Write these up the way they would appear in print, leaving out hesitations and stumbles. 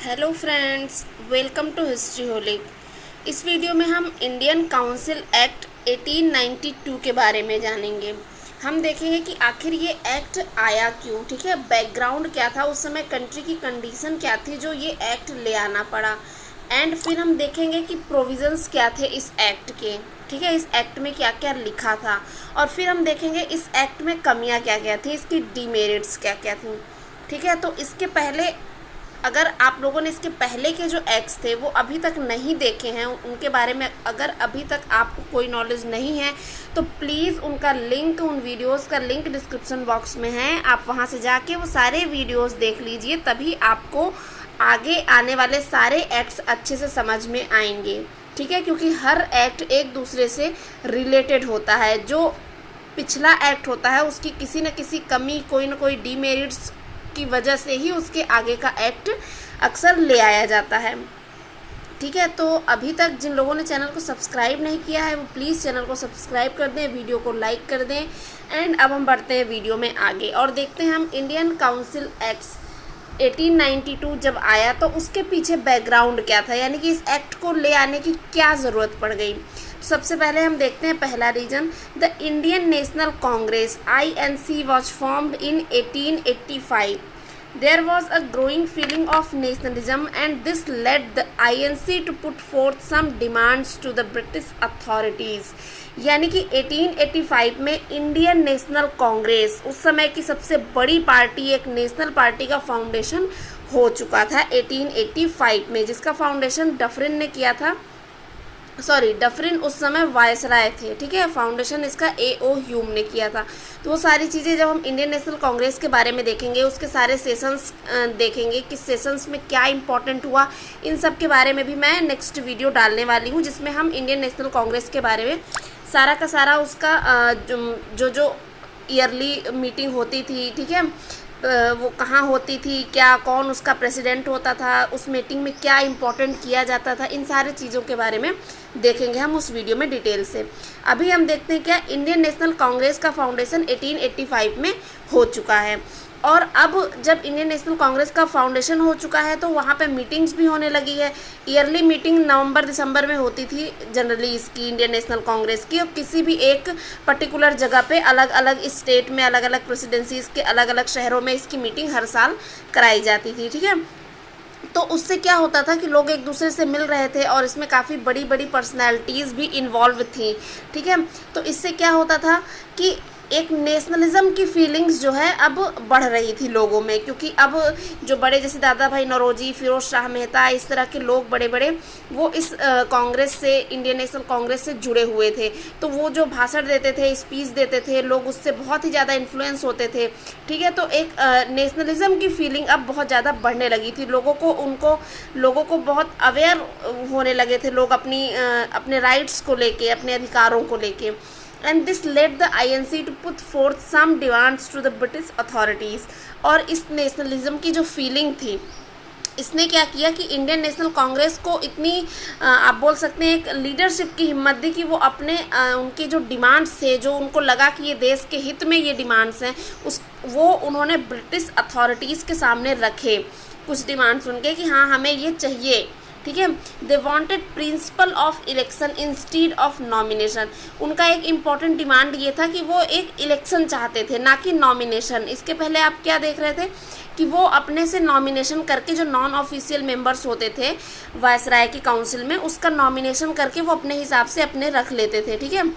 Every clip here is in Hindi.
Hello friends, welcome to Historyholic. इस वीडियो में हम इंडियन काउंसिल एक्ट 1892 के बारे में जानेंगे। हम देखेंगे कि आखिर ये एक्ट आया क्यों, ठीक है, बैकग्राउंड क्या था, उस समय कंट्री की कंडीशन क्या थी जो ये एक्ट ले आना पड़ा। एंड फिर हम देखेंगे कि प्रोविजंस क्या थे इस एक्ट के, ठीक है, इस एक्ट में क्या क्या लिखा था। और फिर हम देखेंगे इस एक्ट में कमियां क्या क्या थी, इसकी डीमेरिट्स क्या क्या थी, ठीक है। तो इसके पहले, अगर आप लोगों ने इसके पहले के जो एक्ट्स थे वो अभी तक नहीं देखे हैं, उनके बारे में अगर अभी तक आपको कोई नॉलेज नहीं है तो प्लीज़ उनका लिंक, उन वीडियोस का लिंक डिस्क्रिप्शन बॉक्स में है। आप वहां से जाके वो सारे वीडियोस देख लीजिए, तभी आपको आगे आने वाले सारे एक्ट्स अच्छे से समझ में आएंगे, ठीक है। क्योंकि हर एक्ट एक दूसरे से रिलेटेड होता है। जो पिछला एक्ट होता है उसकी किसी न किसी कमी, कोई ना कोई डीमेरिट्स की वजह से ही उसके आगे का एक्ट अक्सर ले आया जाता है, ठीक है। तो अभी तक जिन लोगों ने चैनल को सब्सक्राइब नहीं किया है वो प्लीज़ चैनल को सब्सक्राइब कर दें, वीडियो को लाइक कर दें। एंड अब हम बढ़ते हैं वीडियो में आगे और देखते हैं हम इंडियन काउंसिल एक्ट 1892 जब आया तो उसके पीछे बैकग्राउंड क्या था, यानी कि इस एक्ट को ले आने की क्या ज़रूरत पड़ गई। सबसे पहले हम देखते हैं पहला reason, the Indian National Congress INC was formed in 1885। There was a growing feeling of nationalism and this led the INC to put forth some demands to the British authorities। यानी कि 1885 में इंडियन नेशनल कांग्रेस, उस समय की सबसे बड़ी पार्टी, एक नेशनल पार्टी का फाउंडेशन हो चुका था 1885 में, जिसका फाउंडेशन डफरिन ने किया था। डफरिन उस समय वायसराय थे, ठीक है। फाउंडेशन इसका AO ह्यूम ने किया था। तो वो सारी चीज़ें जब हम इंडियन नेशनल कांग्रेस के बारे में देखेंगे, उसके सारे सेशंस देखेंगे, किस सेशंस में क्या इंपॉर्टेंट हुआ, इन सब के बारे में भी मैं नेक्स्ट वीडियो डालने वाली हूँ, जिसमें हम इंडियन नेशनल कांग्रेस के बारे में सारा का सारा उसका जो ईयरली मीटिंग होती थी, ठीक है, वो कहाँ होती थी, क्या, कौन उसका प्रेसिडेंट होता था, उस मीटिंग में क्या इंपॉर्टेंट किया जाता था, इन सारे चीज़ों के बारे में देखेंगे हम उस वीडियो में डिटेल से। अभी हम देखते हैं क्या इंडियन नेशनल कांग्रेस का फाउंडेशन 1885 में हो चुका है। और अब जब इंडियन नेशनल कांग्रेस का फाउंडेशन हो चुका है तो वहाँ पे मीटिंग्स भी होने लगी है। ईयरली मीटिंग नवंबर दिसंबर में होती थी जनरली इसकी, इंडियन नेशनल कांग्रेस की, और किसी भी एक पर्टिकुलर जगह पे अलग अलग स्टेट में, अलग अलग प्रेसिडेंसीज के अलग अलग शहरों में इसकी मीटिंग हर साल कराई जाती थी, ठीक है। तो उससे क्या होता था कि लोग एक दूसरे से मिल रहे थे और इसमें काफ़ी बड़ी बड़ी पर्सनैलिटीज़ भी इन्वॉल्व थी, ठीक है। तो इससे क्या होता था कि एक नेशनलिज्म की फीलिंग्स जो है अब बढ़ रही थी लोगों में, क्योंकि अब जो बड़े, जैसे दादा भाई नौरोजी, फिरोज शाह मेहता, इस तरह के लोग बड़े बड़े, वो इस कांग्रेस से, इंडियन नेशनल कांग्रेस से जुड़े हुए थे। तो वो जो भाषण देते थे, स्पीच देते थे, लोग उससे बहुत ही ज़्यादा इन्फ्लुएंस होते थे, ठीक है। तो एक नेशनलिज्म की फीलिंग अब बहुत ज़्यादा बढ़ने लगी थी लोगों को बहुत अवेयर होने लगे थे लोग अपने राइट्स को लेके, अपने अधिकारों को लेके। And this led the INC to put forth some demands to the British authorities। और इस नेशनलिज्म की जो फीलिंग थी, इसने क्या किया कि इंडियन नेशनल कांग्रेस को इतनी आप बोल सकते हैं एक लीडरशिप की हिम्मत दी कि वो अपने उनके जो डिमांड्स थे, जो उनको लगा कि ये देश के हित में ये डिमांड्स हैं, वो उन्होंने ब्रिटिश अथॉरिटीज़ के सामने रखे। कुछ डिमांड्स उनके कि हाँ हमें ये चाहिए, ठीक है। They wanted principle of election instead of nomination. उनका एक इम्पॉर्टेंट डिमांड ये था कि वो एक इलेक्शन चाहते थे, ना कि नॉमिनेशन। इसके पहले आप क्या देख रहे थे कि वो अपने से नॉमिनेशन करके, जो नॉन ऑफिशियल मेंबर्स होते थे वायसराय की काउंसिल में, उसका नॉमिनेशन करके वो अपने हिसाब से अपने रख लेते थे, ठीक है।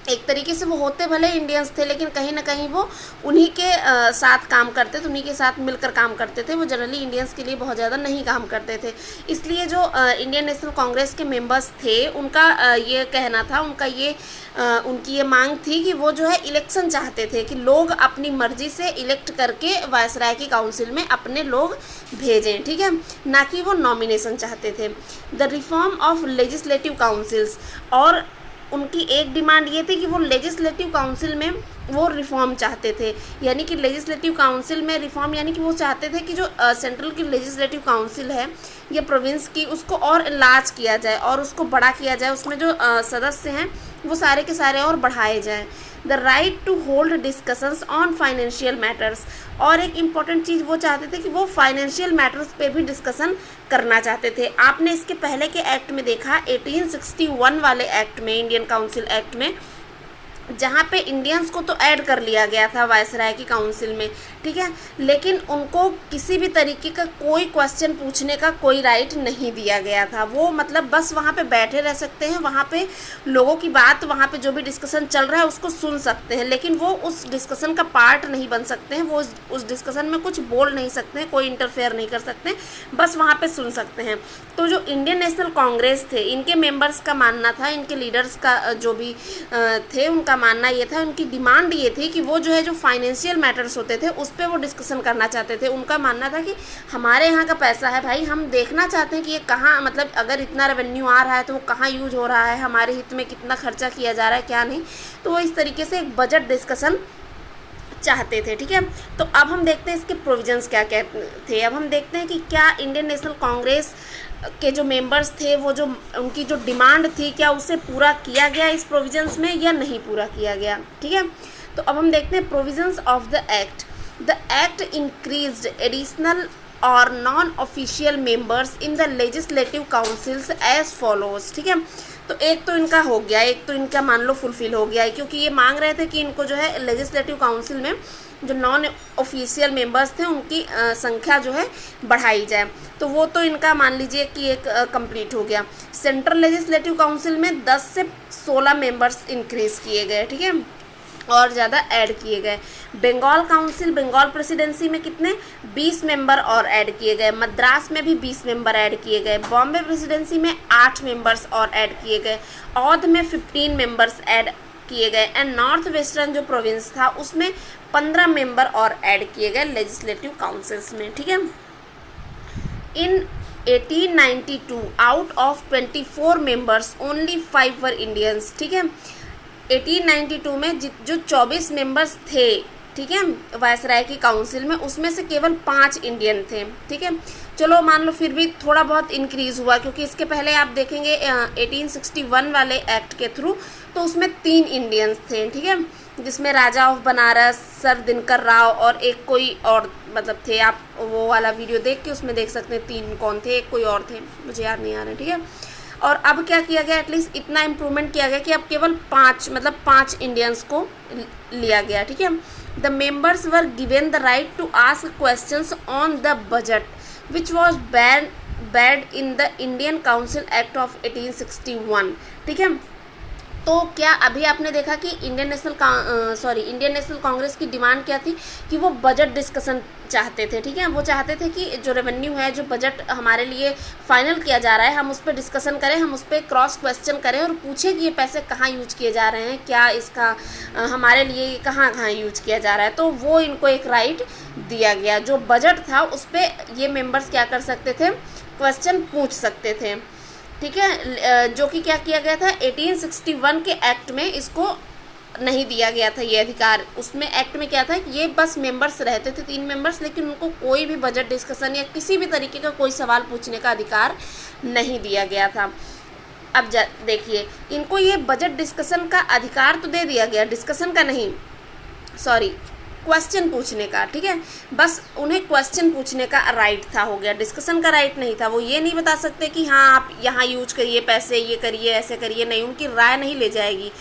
एक तरीके से वो होते भले इंडियंस थे, लेकिन कहीं ना कहीं वो उन्हीं के साथ काम करते थे, उन्हीं के साथ मिलकर काम करते थे। वो जनरली इंडियंस के लिए बहुत ज़्यादा नहीं काम करते थे। इसलिए जो इंडियन नेशनल कांग्रेस के मेंबर्स थे, उनका ये कहना था, उनकी ये मांग थी कि वो जो है इलेक्शन चाहते थे, कि लोग अपनी मर्जी से इलेक्ट करके वायसराय की काउंसिल में अपने लोग भेजें, ठीक है, ना कि वो नॉमिनेशन चाहते थे। The reform of legislative councils, और उनकी एक डिमांड ये थी कि वो लेजिस्लेटिव काउंसिल में वो रिफॉर्म चाहते थे। यानी कि लेजिस्लेटिव काउंसिल में रिफॉर्म, यानी कि वो चाहते थे कि जो सेंट्रल की लेजिस्लेटिव काउंसिल है या प्रोविंस की, उसको और इलाज किया जाए और उसको बड़ा किया जाए, उसमें जो सदस्य हैं वो सारे के सारे और बढ़ाए जाएं। The right to hold discussions on financial matters, और एक इम्पॉर्टेंट चीज़ वो चाहते थे कि वो फाइनेंशियल मैटर्स पे भी डिस्कशन करना चाहते थे। आपने इसके पहले के एक्ट में देखा 1861 वाले एक्ट में, इंडियन काउंसिल एक्ट में, जहाँ पे इंडियंस को तो ऐड कर लिया गया था वायसराय की काउंसिल में, ठीक है, लेकिन उनको किसी भी तरीके का कोई क्वेश्चन पूछने का कोई राइट नहीं दिया गया था। वो मतलब बस वहाँ पे बैठे रह सकते हैं, वहाँ पे लोगों की बात, वहाँ पे जो भी डिस्कशन चल रहा है उसको सुन सकते हैं, लेकिन वो उस डिस्कशन का पार्ट नहीं बन सकते हैं, वो उस डिस्कशन में कुछ बोल नहीं सकते हैं, कोई इंटरफेयर नहीं कर सकते, बस वहाँ पर सुन सकते हैं। तो जो इंडियन नेशनल कांग्रेस थे, इनके मेंबर्स का मानना था, इनके लीडर्स का जो भी थे उनका मानना ये था, उनकी डिमांड ये थी कि वो जो है जो फाइनेंशियल मैटर्स होते थे उस पर वो डिस्कशन करना चाहते थे। उनका मानना था कि हमारे यहाँ का पैसा है भाई, हम देखना चाहते हैं कि ये कहाँ, मतलब अगर इतना रेवेन्यू आ रहा है तो वो कहाँ यूज हो रहा है, हमारे हित में कितना खर्चा किया जा रहा है क्या नहीं। तो वो इस तरीके से एक बजट डिस्कशन चाहते थे, ठीक है। तो अब हम देखते हैं इसके प्रोविजंस क्या क्या थे। अब हम देखते हैं कि क्या इंडियन नेशनल कांग्रेस के जो मेंबर्स थे, वो जो उनकी जो डिमांड थी, क्या उसे पूरा किया गया इस प्रोविजंस में या नहीं पूरा किया गया, ठीक है। तो अब हम देखते हैं provisions of the act. The act increased additional और non official members in the legislative councils as follows, ठीक है। तो एक तो इनका हो गया, एक तो इनका मान लो फुलफिल हो गया है, क्योंकि ये मांग रहे थे कि इनको जो है लेजिस्लेटिव काउंसिल में जो नॉन ऑफिशियल मेंबर्स थे उनकी संख्या जो है बढ़ाई जाए। तो वो तो इनका मान लीजिए कि एक कंप्लीट हो गया। सेंट्रल लेजिस्लेटिव काउंसिल में 10 से 16 मेंबर्स इंक्रीज किए गए, ठीक है, और ज़्यादा ऐड किए गए। बंगाल काउंसिल, बंगाल प्रेसिडेंसी में कितने 20 मेंबर और ऐड किए गए। मद्रास में भी 20 मेंबर ऐड किए गए। बॉम्बे प्रेसिडेंसी में 8 मेंबर्स और ऐड किए गए। औध में 15 मेंबर्स ऐड किए गए। एंड नॉर्थ वेस्टर्न जो प्रोविंस था उसमें 15 मेंबर और ऐड किए गए लेजिस्लेटिव काउंसिल्स में, ठीक है। इन 1892 out of 24 members only 5 were Indians, ठीक है। 1892 में जो 24 मेंबर्स थे, ठीक है, वायसराय की काउंसिल में, उसमें से केवल 5 इंडियन थे, ठीक है। चलो मान लो फिर भी थोड़ा बहुत इंक्रीज़ हुआ, क्योंकि इसके पहले आप देखेंगे 1861 वाले एक्ट के थ्रू तो उसमें 3 इंडियंस थे, ठीक है, जिसमें राजा ऑफ बनारस, सर दिनकर राव और एक कोई और मतलब थे। आप वो वाला वीडियो देख के उसमें देख सकते हैं 3 कौन थे, एक कोई और थे, मुझे याद नहीं आ रहा, ठीक है। और अब क्या किया गया, एटलीस्ट इतना इम्प्रूवमेंट किया गया कि अब केवल 5 इंडियंस को लिया गया, ठीक है। The members were given the right to ask questions on the budget which was bad in the Indian Council Act of 1861, ठीक है। तो क्या अभी आपने देखा कि इंडियन नेशनल कांग्रेस की डिमांड क्या थी कि वो बजट डिस्कशन चाहते थे, ठीक है। वो चाहते थे कि जो रेवेन्यू है, जो बजट हमारे लिए फाइनल किया जा रहा है, हम उस पर डिस्कशन करें, हम उस पर क्रॉस क्वेश्चन करें और पूछें कि ये पैसे कहाँ यूज किए जा रहे हैं, क्या इसका हमारे लिए कहाँ कहाँ यूज किया जा रहा है। तो वो इनको एक राइट दिया गया। जो बजट था उस पर ये मेंबर्स क्या कर सकते थे, क्वेश्चन पूछ सकते थे, ठीक है। जो कि क्या किया गया था 1861 के एक्ट में इसको नहीं दिया गया था ये अधिकार। उसमें एक्ट में क्या था, ये बस मेंबर्स रहते थे 3 मेंबर्स, लेकिन उनको कोई भी बजट डिस्कशन या किसी भी तरीके का कोई सवाल पूछने का अधिकार नहीं दिया गया था। अब देखिए, इनको ये बजट डिस्कशन का अधिकार तो दे दिया गया, डिस्कशन का नहीं, सॉरी, क्वेश्चन पूछने का, ठीक है। बस उन्हें क्वेश्चन पूछने का राइट था, हो गया, डिस्कशन का राइट नहीं था। वो ये नहीं बता सकते कि हाँ आप यहाँ यूज करिए पैसे, ये करिए, ऐसे करिए, नहीं, उनकी राय नहीं ले जाएगी।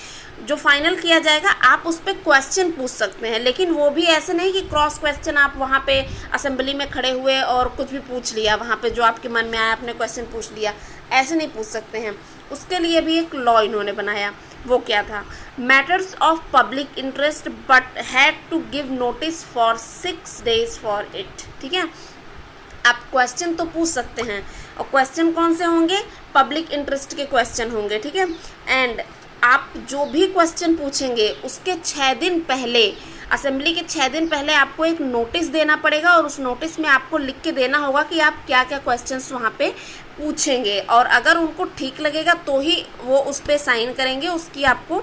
जो फाइनल किया जाएगा आप उस पर क्वेश्चन पूछ सकते हैं, लेकिन वो भी ऐसे नहीं कि क्रॉस क्वेश्चन आप वहाँ पे असेंबली में खड़े हुए और कुछ भी पूछ लिया, वहाँ पे जो आपके मन में आया आपने क्वेश्चन पूछ लिया, ऐसे नहीं पूछ सकते हैं। उसके लिए भी एक लॉ इन्होंने बनाया। वो क्या था, matters of public interest but had to give notice for 6 days for it, ठीक है। आप क्वेश्चन तो पूछ सकते हैं, और क्वेश्चन कौन से होंगे, पब्लिक इंटरेस्ट के क्वेश्चन होंगे, ठीक है। एंड आप जो भी क्वेश्चन पूछेंगे उसके 6 दिन पहले, असेंबली के 6 दिन पहले आपको एक नोटिस देना पड़ेगा, और उस नोटिस में आपको लिख के देना होगा कि आप क्या क्या क्वेश्चंस वहाँ पे पूछेंगे, और अगर उनको ठीक लगेगा तो ही वो उस पर साइन करेंगे, उसकी आपको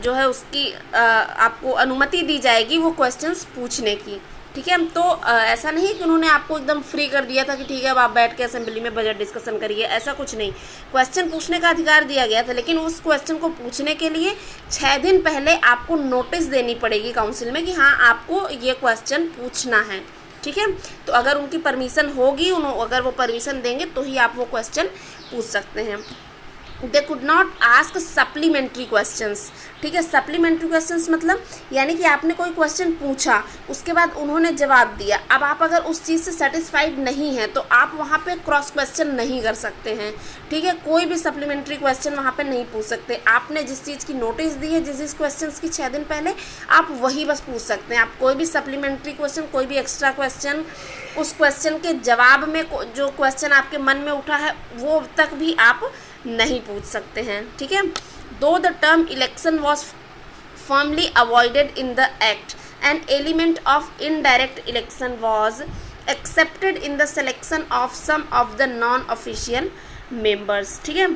जो है उसकी आपको अनुमति दी जाएगी वो क्वेश्चंस पूछने की, ठीक है। तो ऐसा नहीं कि उन्होंने आपको एकदम फ्री कर दिया था कि ठीक है अब आप बैठ के असेंबली में बजट डिस्कशन करिए, ऐसा कुछ नहीं। क्वेश्चन पूछने का अधिकार दिया गया था, लेकिन उस क्वेश्चन को पूछने के लिए 6 दिन पहले आपको नोटिस देनी पड़ेगी काउंसिल में कि हाँ आपको ये क्वेश्चन पूछना है। ठीक है, तो अगर उनकी परमिशन होगी, अगर वो परमिशन देंगे तो ही आप वो क्वेश्चन पूछ सकते हैं। They could not ask supplementary questions. ठीक है, सप्लीमेंट्री क्वेश्चंस मतलब यानी कि आपने कोई क्वेश्चन पूछा, उसके बाद उन्होंने जवाब दिया, अब आप अगर उस चीज़ से सेटिस्फाइड नहीं हैं तो आप वहाँ पे क्रॉस क्वेश्चन नहीं कर सकते हैं। ठीक है, कोई भी सप्लीमेंट्री क्वेश्चन वहाँ पे नहीं पूछ सकते। आपने जिस चीज़ की नोटिस दी है, जिस क्वेश्चन की 6 दिन पहले, आप वही बस पूछ सकते हैं। आप कोई भी सप्लीमेंट्री क्वेश्चन, कोई भी एक्स्ट्रा क्वेश्चन, उस क्वेश्चन के जवाब में जो क्वेश्चन आपके मन में उठा है वो तक भी आप नहीं पूछ सकते हैं। ठीक है, though the term election was firmly avoided in the act, an element of indirect election was accepted in the selection of some of the non official members. ठीक है,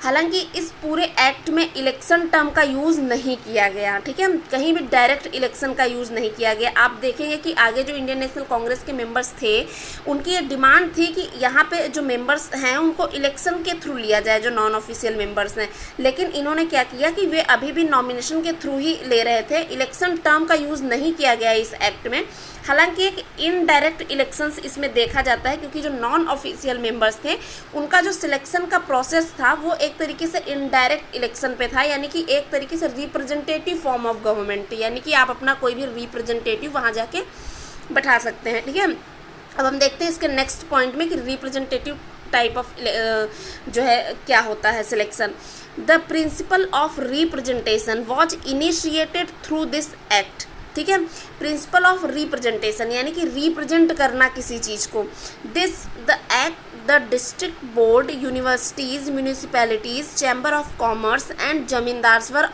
हालांकि इस पूरे एक्ट में इलेक्शन टर्म का यूज़ नहीं किया गया। ठीक है, कहीं भी डायरेक्ट इलेक्शन का यूज़ नहीं किया गया। आप देखेंगे कि आगे जो इंडियन नेशनल कांग्रेस के मेंबर्स थे, उनकी ये डिमांड थी कि यहाँ पे जो मेंबर्स हैं उनको इलेक्शन के थ्रू लिया जाए, जो नॉन ऑफिशियल मेंबर्स हैं। लेकिन इन्होंने क्या किया कि वे अभी भी नॉमिनेशन के थ्रू ही ले रहे थे, इलेक्शन टर्म का यूज़ नहीं किया गया इस एक्ट में। हालांकि एक इनडायरेक्ट इलेक्शंस इसमें देखा जाता है, क्योंकि जो नॉन ऑफिशियल मेंबर्स थे उनका जो सिलेक्शन का प्रोसेस था वो एक तरीके से इनडायरेक्ट इलेक्शन पे था, यानी कि एक तरीके से रिप्रेजेंटेटिव फॉर्म ऑफ गवर्नमेंट, यानी कि आप अपना कोई भी रिप्रेजेंटेटिव वहाँ जाके बैठा सकते हैं। ठीक है, अब हम देखते हैं इसके नेक्स्ट पॉइंट में कि रिप्रेजेंटेटिव टाइप ऑफ जो है क्या होता है selection. The principle of representation was initiated through this act. ठीक है, प्रिंसिपल ऑफ रिप्रेजेंटेशन यानी कि रिप्रेजेंट करना किसी चीज़ को। This the act the district board, universities, municipalities, chamber of commerce and zamindars were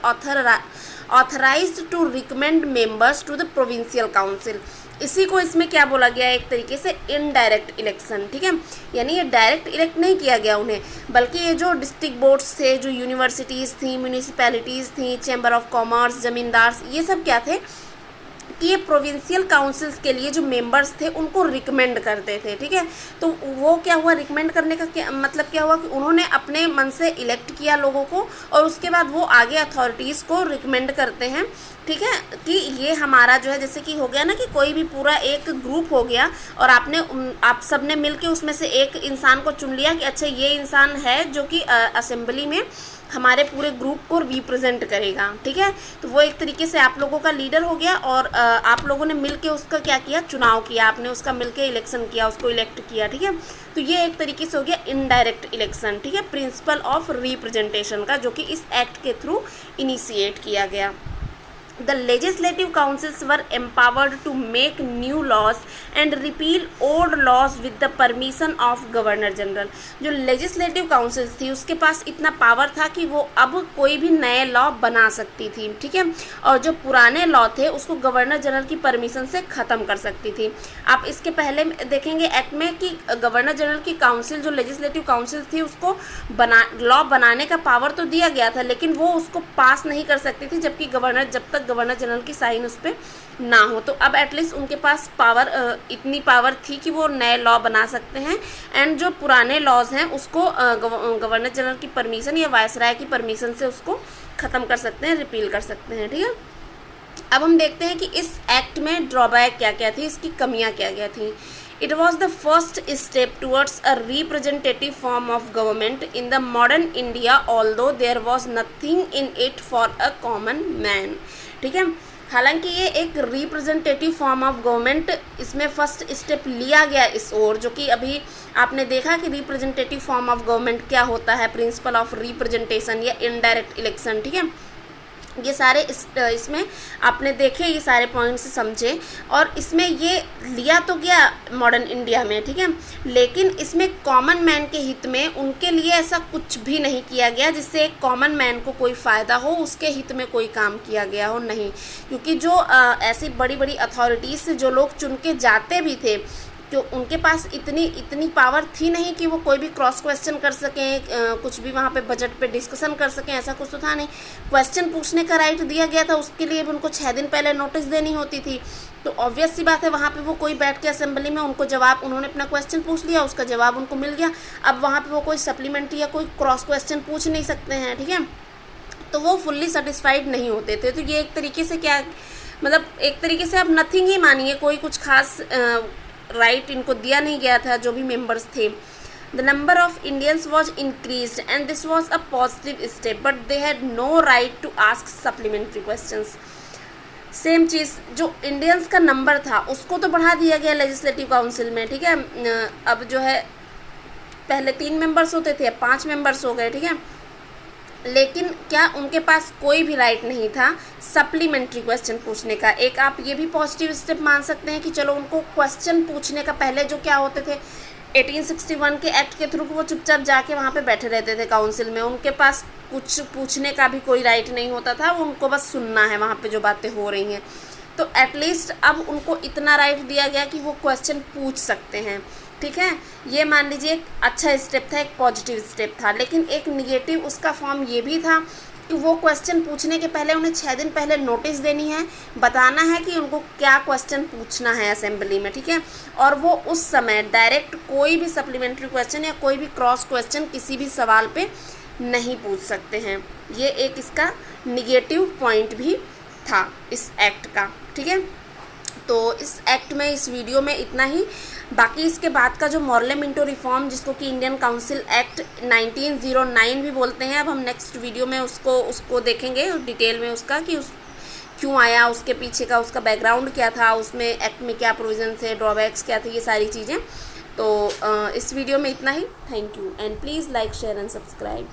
authorised to recommend members to the provincial council. इसी को इसमें क्या बोला गया है, एक तरीके से इनडायरेक्ट इलेक्शन। ठीक है, यानी ये डायरेक्ट इलेक्ट नहीं किया गया उन्हें, बल्कि ये जो डिस्ट्रिक्ट बोर्ड्स थे, जो यूनिवर्सिटीज़ थी, म्यूनिसिपैलिटीज़ थी, चैम्बर ऑफ कॉमर्स, जमींदार्स, ये सब क्या थे कि ये प्रोविंशियल काउंसिल्स के लिए जो मेंबर्स थे उनको रिकमेंड करते थे। ठीक है, तो वो क्या हुआ, रिकमेंड करने का क्या मतलब क्या हुआ कि उन्होंने अपने मन से इलेक्ट किया लोगों को, और उसके बाद वो आगे अथॉरिटीज़ को रिकमेंड करते हैं। ठीक है, कि ये हमारा जो है, जैसे कि हो गया ना कि कोई भी पूरा एक ग्रुप हो गया और आप सब ने मिल के उसमें से एक इंसान को चुन लिया कि अच्छा ये इंसान है जो कि असेंबली में हमारे पूरे ग्रुप को रिप्रेजेंट करेगा। ठीक है, तो वो एक तरीके से आप लोगों का लीडर हो गया, और आप लोगों ने मिलके उसका क्या किया, चुनाव किया, आपने उसका मिलके इलेक्शन किया, उसको इलेक्ट किया। ठीक है, तो ये एक तरीके से हो गया इनडायरेक्ट इलेक्शन। ठीक है, प्रिंसिपल ऑफ रिप्रेजेंटेशन का, जो कि इस एक्ट के थ्रू इनिशिएट किया गया। The legislative councils were empowered to make new laws and repeal old laws with the permission of Governor General। जो legislative councils थी उसके पास इतना पावर था कि वो अब कोई भी नए लॉ बना सकती थी। ठीक है, और जो पुराने लॉ थे उसको गवर्नर जनरल की परमिशन से ख़त्म कर सकती थी। आप इसके पहले देखेंगे एक्ट में कि गवर्नर जनरल की काउंसिल, जो लेजिस्लेटिव काउंसिल थी, उसको लॉ बनाने का पावर तो दिया गया था, लेकिन वो उसको पास नहीं कर सकती थी जब तक गवर्नर जनरल की साइन उस पर ना हो। तो अब एटलीस्ट उनके पास पावर, इतनी पावर थी कि वो नए लॉ बना सकते हैं, एंड जो पुराने लॉज हैं उसको गवर्नर जनरल की परमिशन या वायसराय की परमिशन से उसको ख़त्म कर सकते हैं, रिपील कर सकते हैं। ठीक है, अब हम देखते हैं कि इस एक्ट में ड्रॉबैक क्या क्या थी, इसकी कमियां क्या क्या थी। It was the first step towards a representative form of government in the modern India, although there was nothing in it for a common man। ठीक है, हालांकि ये एक रिप्रेजेंटेटिव फॉर्म ऑफ गवर्नमेंट, इसमें फर्स्ट स्टेप लिया गया इस ओर, जो कि अभी आपने देखा कि रिप्रेजेंटेटिव फॉर्म ऑफ गवर्नमेंट क्या होता है, प्रिंसिपल ऑफ रिप्रेजेंटेशन या इनडायरेक्ट इलेक्शन। ठीक है, ये सारे इसमें आपने देखे, ये सारे पॉइंट्स समझे, और इसमें ये लिया तो गया मॉडर्न इंडिया में। ठीक है, लेकिन इसमें कॉमन मैन के हित में उनके लिए ऐसा कुछ भी नहीं किया गया जिससे एक कॉमन मैन को कोई फ़ायदा हो, उसके हित में कोई काम किया गया हो, नहीं। क्योंकि जो ऐसी बड़ी बड़ी अथॉरिटीज़ से जो लोग चुन के जाते भी थे, क्यों उनके पास इतनी पावर थी नहीं कि वो कोई भी क्रॉस क्वेश्चन कर सकें, कुछ भी वहाँ पे बजट पे डिस्कशन कर सकें, ऐसा कुछ तो था नहीं। क्वेश्चन पूछने का राइट दिया गया था, उसके लिए भी उनको 6 दिन पहले नोटिस देनी होती थी। तो ऑब्वियस सी बात है वहाँ पे वो कोई बैठ के असेंबली में उनको जवाब, उन्होंने अपना क्वेश्चन पूछ लिया, उसका जवाब उनको मिल गया। अब वहाँ पे वो कोई सप्लीमेंट्री या कोई क्रॉस क्वेश्चन पूछ नहीं सकते हैं, ठीक है। तो वो फुल्ली सेटिस्फाइड नहीं होते थे। तो ये एक तरीके से क्या, मतलब एक तरीके से अब नथिंग ही मानिए, कोई कुछ खास राइट इनको दिया नहीं गया था जो भी मेंबर्स थे। The number of Indians was increase and this was a positive step, but they had no right to ask supplementary questions. Same चीज़, जो इंडियंस का नंबर था उसको तो बढ़ा दिया गया लेजिस्लेटिव काउंसिल में, ठीक है। अब जो है पहले 3 मेंबर्स होते थे, अब 5 मेंबर्स हो गए, ठीक है। लेकिन क्या उनके पास कोई भी राइट नहीं था सप्लीमेंट्री क्वेश्चन पूछने का। एक आप ये भी पॉजिटिव स्टेप मान सकते हैं कि चलो उनको क्वेश्चन पूछने का, पहले जो क्या होते थे 1861 के एक्ट के थ्रू वो चुपचाप जाके वहाँ पे बैठे रहते थे काउंसिल में, उनके पास कुछ पूछने का भी कोई राइट नहीं होता था, उनको बस सुनना है वहाँ पे जो बातें हो रही हैं। तो एटलीस्ट अब उनको इतना राइट दिया गया कि वो क्वेश्चन पूछ सकते हैं, ठीक है। ये मान लीजिए एक अच्छा स्टेप था, एक पॉजिटिव स्टेप था। लेकिन एक निगेटिव उसका फॉर्म ये भी था कि वो क्वेश्चन पूछने के पहले उन्हें 6 दिन पहले नोटिस देनी है, बताना है कि उनको क्या क्वेश्चन पूछना है असेंबली में, ठीक है। और वो उस समय डायरेक्ट कोई भी सप्लीमेंट्री क्वेश्चन या कोई भी क्रॉस क्वेश्चन किसी भी सवाल पे नहीं पूछ सकते हैं। ये एक इसका निगेटिव पॉइंट भी था इस एक्ट का, ठीक है। तो इस एक्ट में, इस वीडियो में इतना ही। बाकी इसके बाद का जो मॉर्ले मिंटो रिफॉर्म, जिसको कि इंडियन काउंसिल एक्ट 1909 भी बोलते हैं, अब हम नेक्स्ट वीडियो में उसको देखेंगे डिटेल में, उसका कि क्यों आया, उसके पीछे का उसका बैकग्राउंड क्या था, उसमें एक्ट में क्या प्रोविजन थे, ड्रॉबैक्स क्या थे, ये सारी चीज़ें। तो इस वीडियो में इतना ही। Thank you and please like share and subscribe.